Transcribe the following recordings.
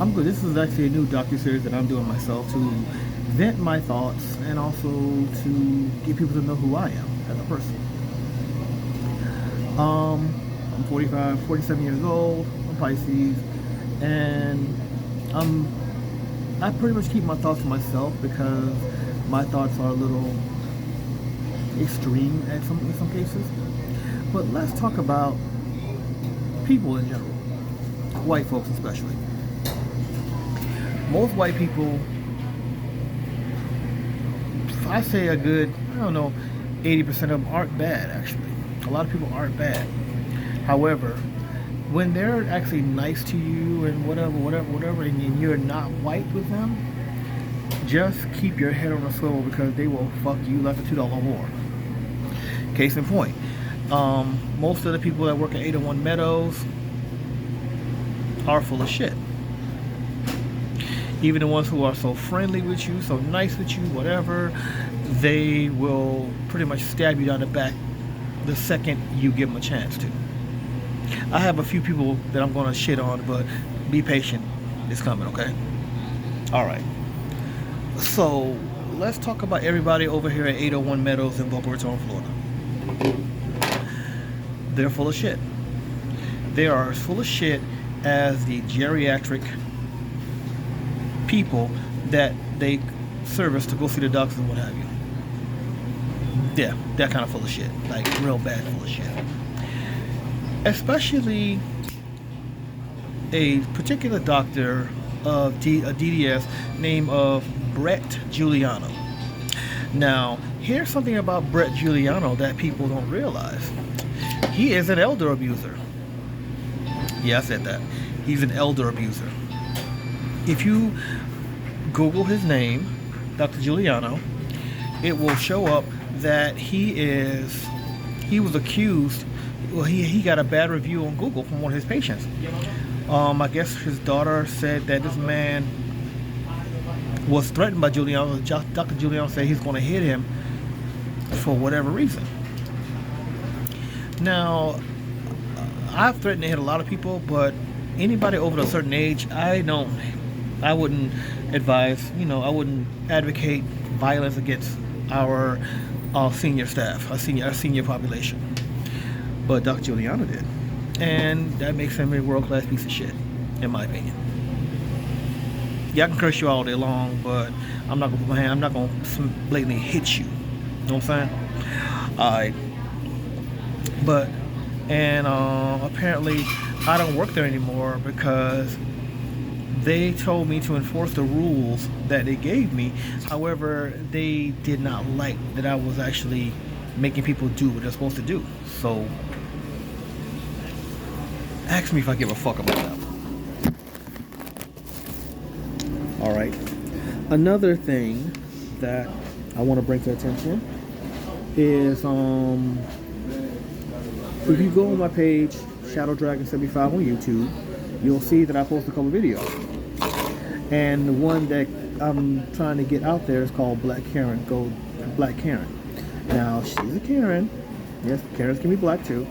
I'm good. This is actually a new docu-series that I'm doing myself to vent my thoughts and also to get people to know who I am as a person. I'm 45, 47 years old. I'm Pisces, and I'm I pretty much keep my thoughts to myself because my thoughts are a little extreme in some cases. But let's talk about people in general, white folks especially. Most white people, I say a good, I don't know, 80% of them aren't bad actually. A lot of people aren't bad. However, when they're actually nice to you and whatever, and you're not white with them, just keep your head on a swivel because they will fuck you like a $2 whore. Case in point, most of the people that work at 801 Meadows are full of shit. Even the ones who are so friendly with you, so nice with you, whatever, they will pretty much stab you down the back the second you give them a chance to. I have a few people that I'm going to shit on, but be patient. It's coming, okay? All right. So, let's talk about everybody over here at 801 Meadows in Boca Raton, Florida. They're full of shit. They are as full of shit as the geriatric people that they service to go see the doctors and what have you. Yeah, that kind of full of shit. Like, real bad full of shit. Especially a particular doctor of a DDS named of Brett Giuliano. Now, here's something about Brett Giuliano that people don't realize. He is an elder abuser. Yeah, I said that. He's an elder abuser. If you Google his name, Dr. Giuliano, it will show up that he was accused. Well, he got a bad review on Google from one of his patients. I guess his daughter said that this man was threatened by Giuliano. Dr. Giuliano said he's going to hit him for whatever reason. Now, I've threatened to hit a lot of people, but anybody over a certain age, I wouldn't advise, I wouldn't advocate violence against our senior staff, our senior population. But Dr. Giuliano did. And that makes him a world-class piece of shit, in my opinion. Yeah, I can curse you all day long, but I'm not going to put my hand, I'm not going to blatantly hit you. You know what I'm saying? Alright. But, and apparently I don't work there anymore because they told me to enforce the rules that they gave me. However, they did not like that I was actually making people do what they're supposed to do. So, ask me if I give a fuck about that. Alright. Another thing that I want to bring to attention is if you go on my page, Shadow Dragon 75 on YouTube, you'll see that I post a couple videos. And the one that I'm trying to get out there is called Black Karen. Go Black Karen. Now, she's a Karen. Yes, Karens can be black too.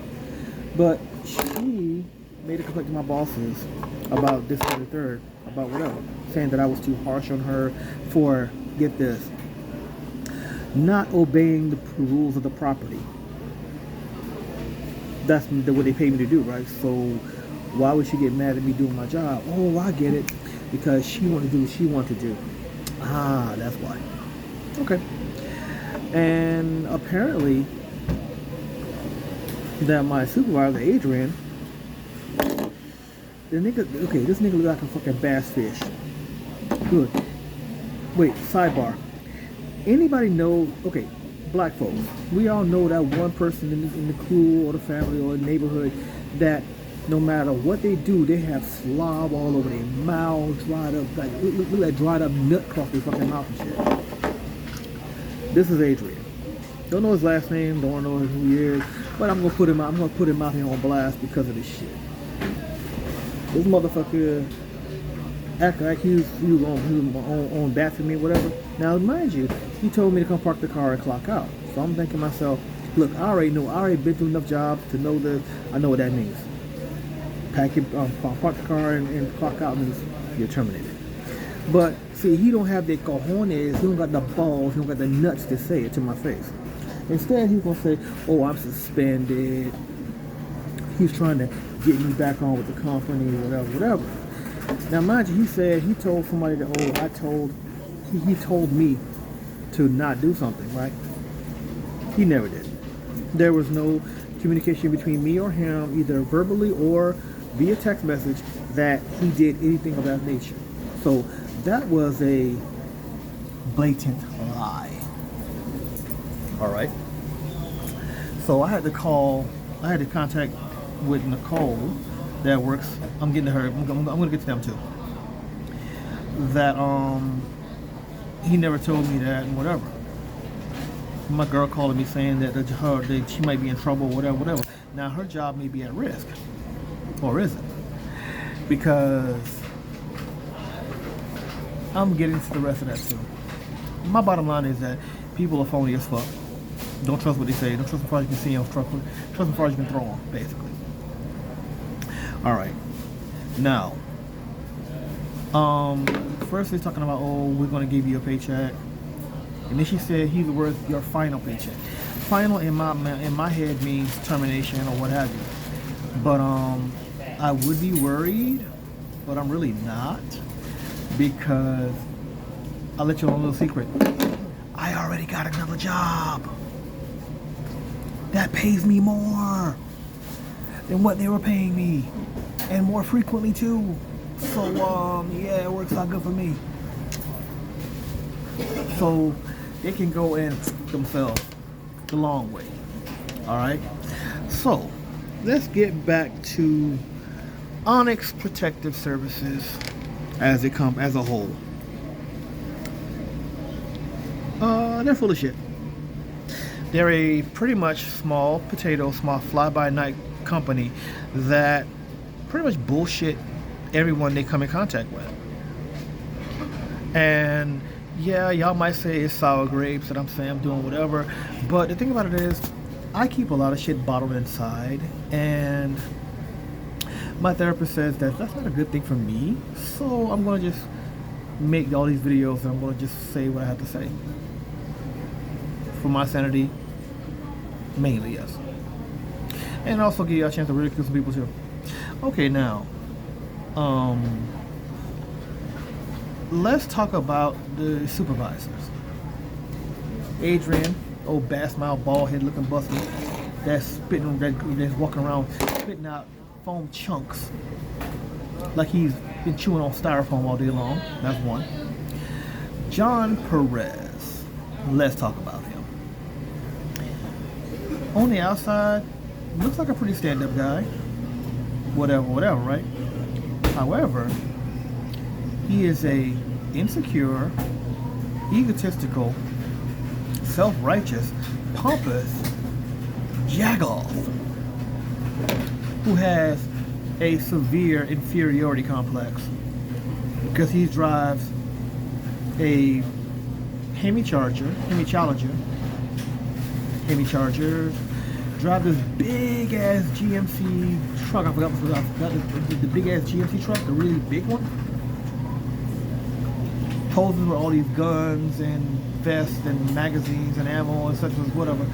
But she made a complaint to my bosses about this and the third, about whatever, saying that I was too harsh on her for, get this, not obeying the rules of the property. That's what they paid me to do, right? So why would she get mad at me doing my job? Oh, I get it. Because she wanted to do what she wanted to do. Ah, that's why. Okay. And apparently that my supervisor, Adrian, this nigga look like a fucking bass fish. Good. Wait, sidebar. Anybody know, okay, black folks, we all know that one person in the crew or the family or the neighborhood that no matter what they do, they have slob all over their mouth, dried up, look like dried up milk across their fucking mouth and shit. This is Adrian. Don't know his last name, don't know who he is, but I'm gonna put him out here on blast because of this shit. This motherfucker acting like he was on bat for me, whatever. Now, mind you, he told me to come park the car and clock out. So I'm thinking to myself, look, I already been through enough jobs to know I know what that means. Park the car and clock out means you're terminated. But see, he don't have the cojones, he don't got the balls, he don't got the nuts to say it to my face. Instead, he's gonna say, "Oh, I'm suspended." He's trying to get me back on with the company, whatever. Now, mind you, he told somebody that, he told me to not do something, right? He never did. There was no communication between me or him, either verbally or via text message, that he did anything of that nature. So that was a blatant lie. All right. So I had to contact with Nicole that works. I'm getting to her. I'm going to get to them too. That he never told me that and whatever. My girl calling me saying that she might be in trouble, whatever. Now her job may be at risk, or is it? Because I'm getting to the rest of that too. My bottom line is that people are phony as fuck. Don't trust what they say. Don't trust as far as you can see them. Trust as far as you can throw them, basically. All right. Now, first they're talking about, oh, we're going to give you a paycheck. And then she said he's worth your final paycheck. Final in my head means termination or what have you. But I would be worried, but I'm really not, because I'll let you know a little secret. I already got another job that pays me more than what they were paying me, and more frequently too. So yeah, it works out good for me. So they can go in themselves the long way. All right. So let's get back to Onyx Protective Services as a whole. They're full of shit. They're a pretty much small fly-by-night company that pretty much bullshit everyone they come in contact with. And yeah, y'all might say it's sour grapes that I'm saying I'm doing whatever, but the thing about it is, I keep a lot of shit bottled inside, and my therapist says that that's not a good thing for me, so I'm gonna just make all these videos and I'm gonna just say what I have to say. For my sanity, mainly, yes. And also give you a chance to ridicule some people too. Okay, now, let's talk about the supervisors. Adrian, old bass mouth, bald head looking busty, that's walking around spitting out foam chunks like he's been chewing on styrofoam all day long. That's one. John Perez, let's talk about him. On the outside, looks like a pretty stand-up guy. Whatever, right? However, he is a insecure, egotistical, self-righteous, pompous jagoff who has a severe inferiority complex because he drives a Hemi Challenger, drive this big ass GMC truck. I forgot the big ass GMC truck, the really big one. Poses with all these guns and vests and magazines and ammo and such as whatever,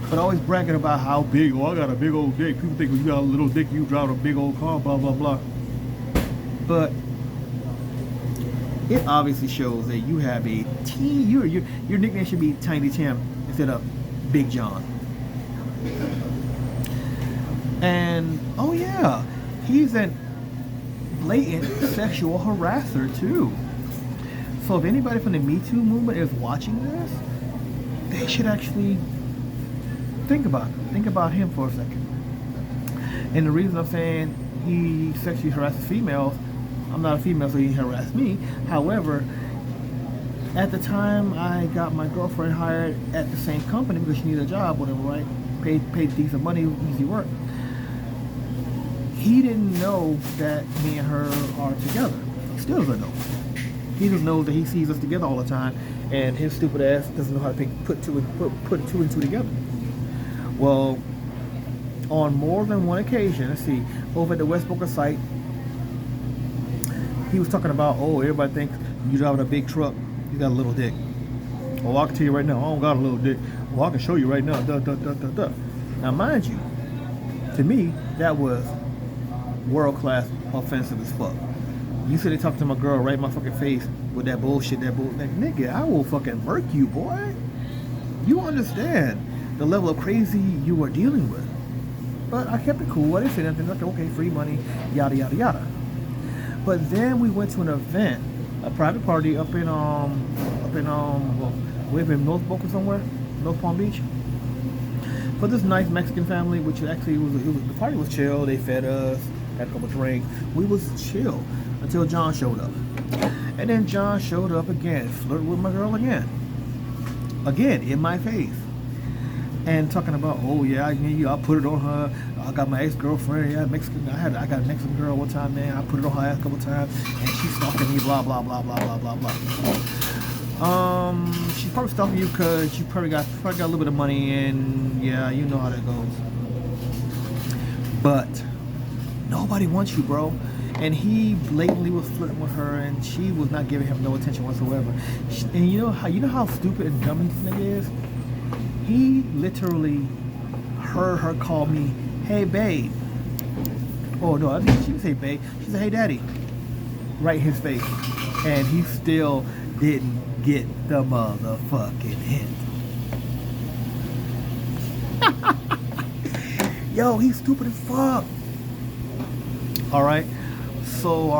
but always bragging about how big. Oh, I got a big old dick. People think when you got a little dick, you drive a big old car. Blah blah blah. But it obviously shows that you have a your nickname should be Tiny Tim instead of Big John. And oh yeah, he's a blatant sexual harasser too. So if anybody from the Me Too movement is watching this, they should actually think about him for a second. And the reason I'm saying he sexually harasses females, I'm not a female, so he harassed me. However, at the time I got my girlfriend hired at the same company because she needed a job, whatever, right? Paid decent money, easy work. He didn't know that me and her are together. He still doesn't know. He just knows that he sees us together all the time, and his stupid ass doesn't know how to put two and two together. Well, on more than one occasion, let's see, over at the West Boca site, He was talking about, oh, everybody thinks you driving a big truck, you got a little dick. Oh, I can tell you right now, I don't got a little dick. Well, I can show you right now. Duh, duh, duh, duh, duh. Now, mind you, to me, that was world-class offensive as fuck. You said they talked to my girl right in my fucking face with that bullshit, like, nigga, I will fucking murk you, boy. You understand the level of crazy you are dealing with. But I kept it cool. I didn't say nothing. Like, okay, free money, yada, yada, yada. But then we went to an event, a private party up in well, we live in North Boca somewhere, North Palm Beach. For this nice Mexican family, which actually the party was chill. They fed us, had a couple drinks. We was chill until John showed up. And then John showed up again, flirted with my girl again in my face, and talking about, oh yeah, I put it on her. I got my ex-girlfriend, yeah, Mexican. I got a Mexican girl one time, man. I put it on her ass a couple times, and she's stalking me, blah blah blah blah blah blah blah. She's probably stalking you because you probably got a little bit of money, and yeah, you know how that goes. But nobody wants you, bro. And he blatantly was flirting with her, and she was not giving him no attention whatsoever. And you know how stupid and dumb this nigga is? He literally heard her call me, hey babe. Oh no, I think she didn't say babe. She said, hey daddy. Right in his face. And he still didn't get the motherfucking hint. Yo, he's stupid as fuck. Alright. So,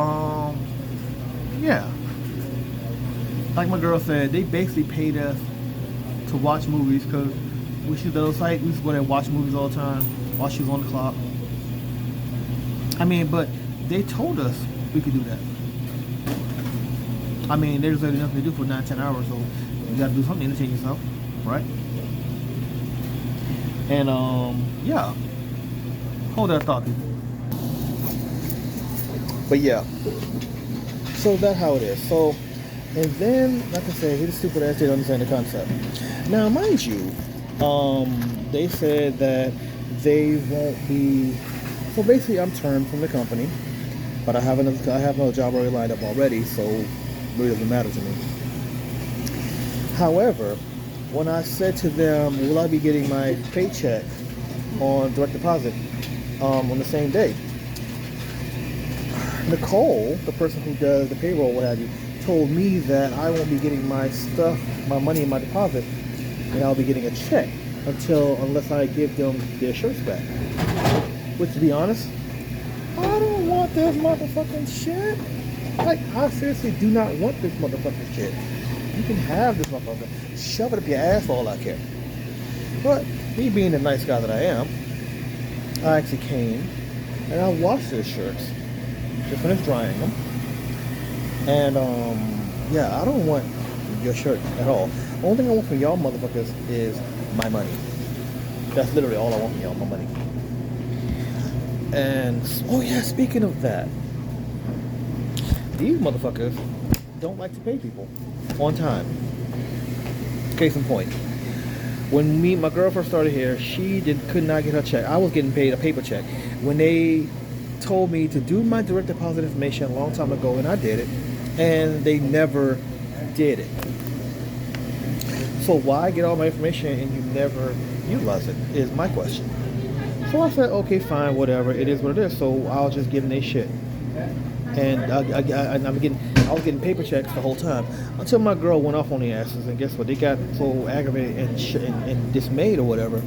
yeah. Like my girl said, they basically paid us to watch movies because we used to go to site. We used to go there and watch movies all the time while she was on the clock. I mean, but they told us we could do that. I mean, there's really nothing to do for 9-10 hours, so you gotta do something to entertain yourself, right? And, yeah. Hold that thought, people. But yeah, so that's how it is. So, and then, like I said, he's stupid ass didn't understand the concept. Now, mind you, they said that they won't be. So basically, I'm termed from the company, but I have no job already lined up already, so it really doesn't matter to me. However, when I said to them, "Will I be getting my paycheck on direct deposit on the same day?" Nicole, the person who does the payroll, what have you, told me that I won't be getting my stuff, my money in my deposit, and I'll be getting a check unless I give them their shirts back. Which, to be honest, I don't want this motherfucking shit. Like, I seriously do not want this motherfucking shit. You can have this motherfucker. Shove it up your ass for all I care. But, me being the nice guy that I am, I actually came and I washed their shirts. Just finished drying them. And, yeah, I don't want your shirt at all. Only thing I want from y'all motherfuckers is my money. That's literally all I want from y'all, my money. And, oh yeah, speaking of that, these motherfuckers don't like to pay people on time. Case in point. When my girl first started here, she could not get her check. I was getting paid a paper check. When they told me to do my direct deposit information a long time ago, and I did it, and they never did it. So why get all my information and you never utilize it is my question. So I said, okay, fine, whatever, it is what it is. So I'll just give them their shit. And I was getting paper checks the whole time until my girl went off on the asses, and guess what? They got so aggravated and dismayed or whatever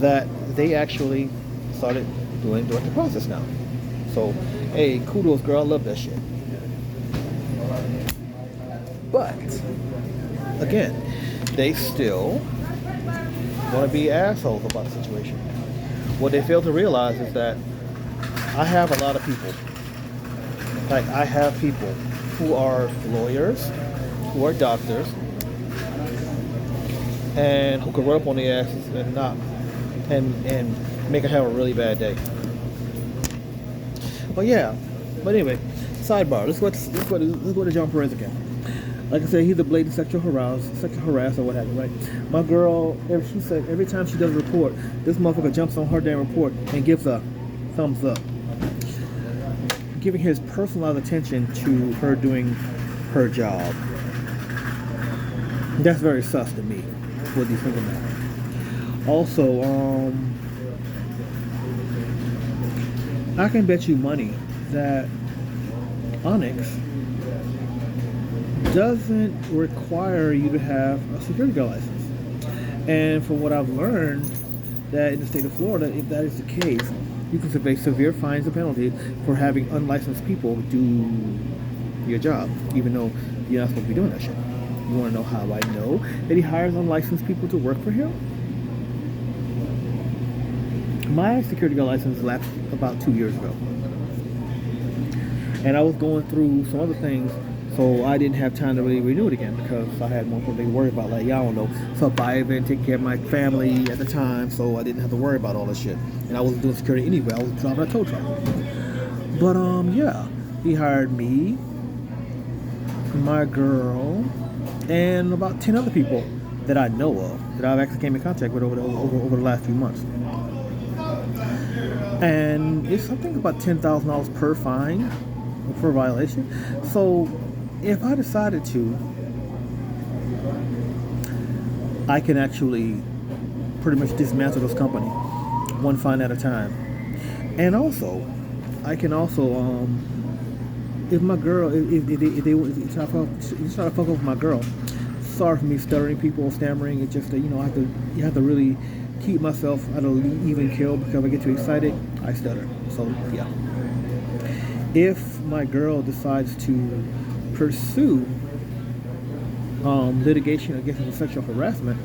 that they actually started doing direct deposits now. So, hey, kudos, girl. I love that shit. But, again, they still want to be assholes about the situation. What they fail to realize is that I have a lot of people. Like, I have people who are lawyers, who are doctors, and who can run up on the asses and make her have a really bad day. But yeah, anyway, sidebar. Let's go to John Perez again. Like I said, he's a blatant sexual harasser, what have you, right? My girl, she said every time she does a report, this motherfucker jumps on her damn report and gives a thumbs up. giving his personalized attention to her doing her job. That's very sus to me. What do you think of that? Also, I can bet you money that Onyx doesn't require you to have a security guard license. And from what I've learned, that in the state of Florida, if that is the case, you can face severe fines and penalties for having unlicensed people do your job, even though you're not supposed to be doing that shit. You want to know how I know that he hires unlicensed people to work for him? My security guard license lapsed about 2 years ago. And I was going through some other things, so I didn't have time to really renew it again because I had more things to worry about, like, y'all don't know, surviving, taking care of my family at the time, so I didn't have to worry about all this shit. And I wasn't doing security anyway, I was driving a tow truck. But, yeah, he hired me, my girl, and about 10 other people that I know of, that I've actually came in contact with over the last few months. And it's something about $10,000 per fine, per violation. So if I decided to, I can actually pretty much dismantle this company one fine at a time. And also, I can also, if my girl, if they try to fuck with my girl, sorry for me stuttering people, stammering. It's just that, you know, you have to really keep myself at an even kill because if I get too excited, I stutter. So yeah. If my girl decides to pursue litigation against me for sexual harassment,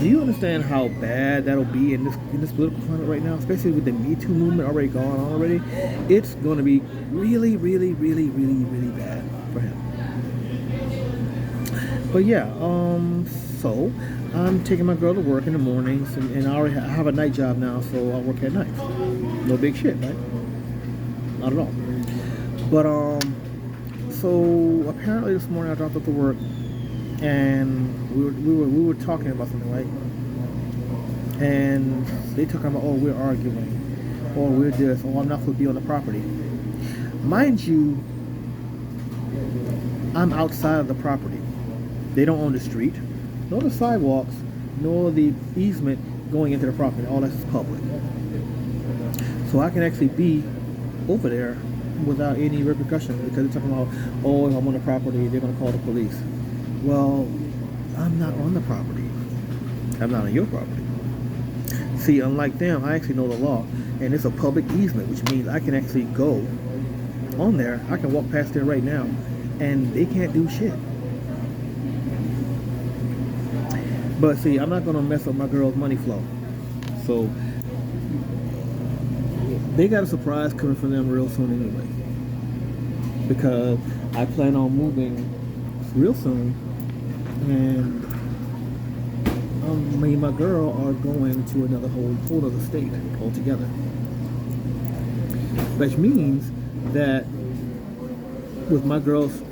do you understand how bad that'll be in this political climate right now, especially with the Me Too movement already going on already? It's going to be really, really, really, really, really bad for him. But yeah, so I'm taking my girl to work in the mornings, and I already have a night job now, so I work at night. No big shit, right? Not at all. But so apparently this morning I dropped off to work, and we were talking about something, right? And they talking about, oh, we're arguing, or we're this, or I'm not supposed to be on the property. Mind you, I'm outside of the property. They don't own the street, nor the sidewalks, nor the easement going into the property. All that's public. So I can actually be over there without any repercussions because they're talking about, oh, if I'm on the property, they're going to call the police. Well, I'm not on the property. I'm not on your property. See, unlike them, I actually know the law, and it's a public easement, which means I can actually go on there. I can walk past there right now, and they can't do shit. But see, I'm not going to mess up my girl's money flow. So they got a surprise coming from them real soon anyway. Because I plan on moving real soon. And me and my girl are going to another whole other state altogether. Which means that with my girl's